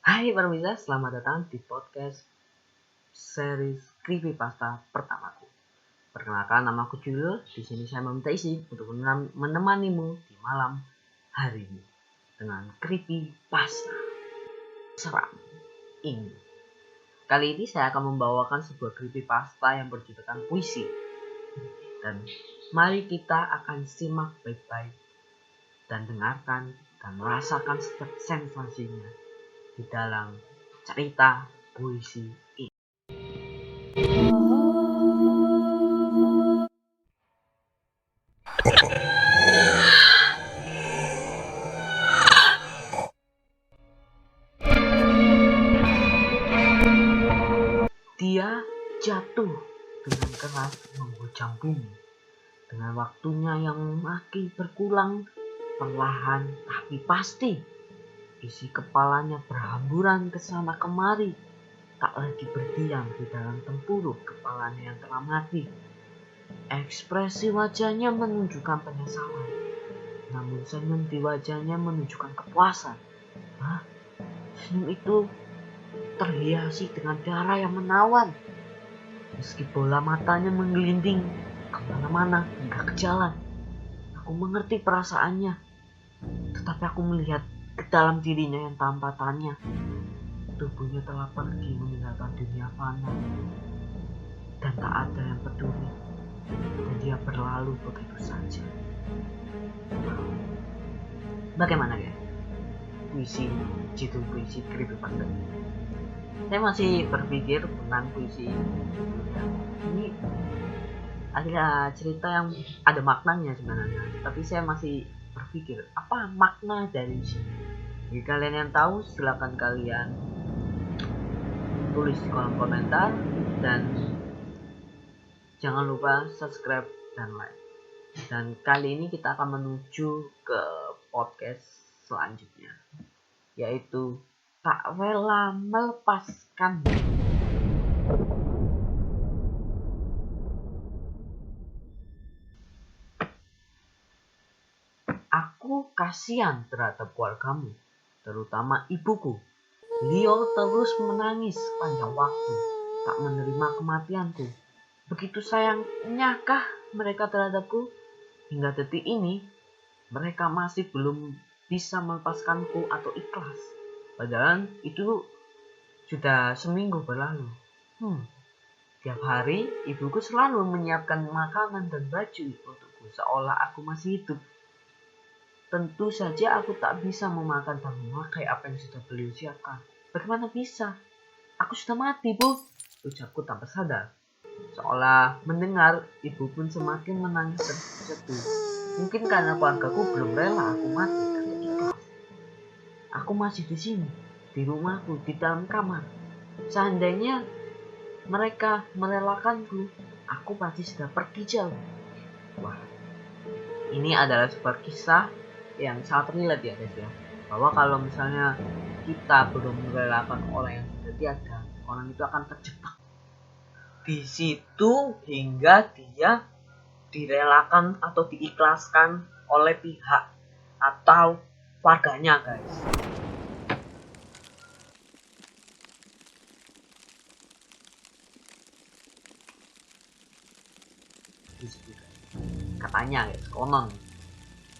Hai pemirsa, selamat datang di podcast series Creepypasta pertamaku. Perkenalkan, nama aku Julio. Di sini saya meminta izin untuk menemanimu di malam hari ini dengan Creepypasta seram ini. Kali ini saya akan membawakan sebuah Creepypasta yang berjudulkan puisi. Dan mari kita akan simak baik-baik dan dengarkan dan merasakan setiap sensasinya di dalam cerita puisi ini. Dia jatuh dengan keras menghujam bumi. Dengan waktunya yang makin berkurang, perlahan tapi pasti, isi kepalanya berhamburan ke sana kemari, tak lagi berdiam di dalam tempuruk kepalanya yang telah mati. Ekspresi wajahnya menunjukkan penyesalan, namun senyum di wajahnya menunjukkan kepuasan. Senyum itu terhiasi dengan darah yang menawan. Meski bola matanya menggelinding kemana-mana hingga ke jalan, aku mengerti perasaannya. Tetapi aku melihat ke dalam dirinya yang tanpa tanya. Tubuhnya telah pergi meninggalkan dunia fana, dan tak ada yang peduli, dan dia berlalu begitu saja. Bagaimana guys? Puisi, judul puisi Creepypasta ini. Saya masih berpikir tentang puisi ini adalah cerita yang ada maknanya sebenarnya, tapi saya masih berpikir apa makna dari sini. Jika kalian yang tahu, silakan kalian tulis di kolom komentar, dan jangan lupa subscribe dan like. Dan kali ini kita akan menuju ke podcast selanjutnya, yaitu Tak Rela Melepaskan. Aku kasihan terhadap keluargamu, terutama ibuku. Beliau terus menangis sepanjang waktu, tak menerima kematianku. Begitu sayangnyakah mereka terhadapku? Hingga detik ini, mereka masih belum bisa melepaskanku atau ikhlas. Padahal itu sudah seminggu berlalu. Tiap hari, ibuku selalu menyiapkan makanan dan baju untukku seolah aku masih hidup. Tentu saja aku tak bisa memakan dan memakai apa yang sudah beliau siapkan. Bagaimana bisa? Aku sudah mati, Bu, ucapku tanpa sadar. Seolah mendengar, ibu pun semakin menangis terjatuh. Mungkin karena keluargaku belum rela aku mati karena ikhlas. Aku masih di sini, di rumahku, di dalam kamar. Seandainya mereka merelakanku, aku pasti sudah pergi jauh. Wah, ini adalah sebuah kisah yang sangat relate ya guys ya. Bahwa kalau misalnya kita belum merelakan orang yang sudah tiada, orang itu akan terjebak di situ hingga dia direlakan atau diikhlaskan oleh pihak atau keluarganya guys. Katanya guys, konon.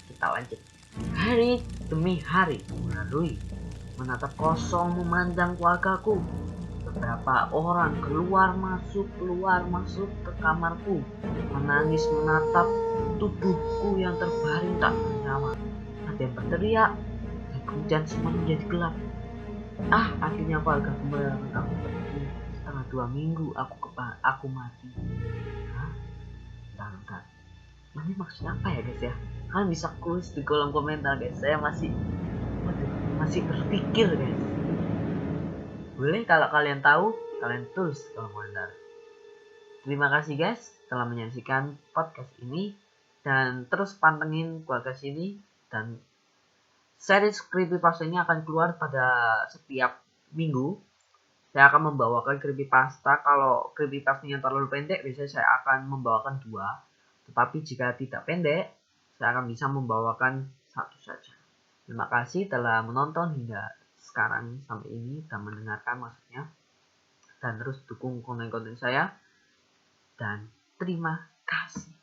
Kita lanjut. Hari demi hari melalui, menatap kosong memandang keluargaku. Beberapa orang keluar masuk ke kamarku, menangis menatap tubuhku yang terbaring tak bernyawa. Ada yang berteriak, dan kemudian semua menjadi gelap. Akhirnya keluarga merelakan aku pergi. Setelah 2 minggu aku mati. Bentar. Ini maksudnya apa ya guys ya? Kalian bisa tulis di kolom komentar guys. Saya masih berpikir guys. Boleh kalau kalian tahu, kalian tulis di kolom komentar. Terima kasih guys telah menyaksikan podcast ini, dan terus pantengin podcast ini, dan series Creepypasta ini akan keluar pada setiap minggu. Saya akan membawakan Creepypasta. Kalau Creepypastanya terlalu pendek, biasanya saya akan membawakan 2. Tetapi jika tidak pendek, saya akan bisa membawakan 1 saja. Terima kasih telah menonton hingga sekarang sampai ini dan mendengarkan maksudnya. Dan terus dukung konten-konten saya. Dan terima kasih.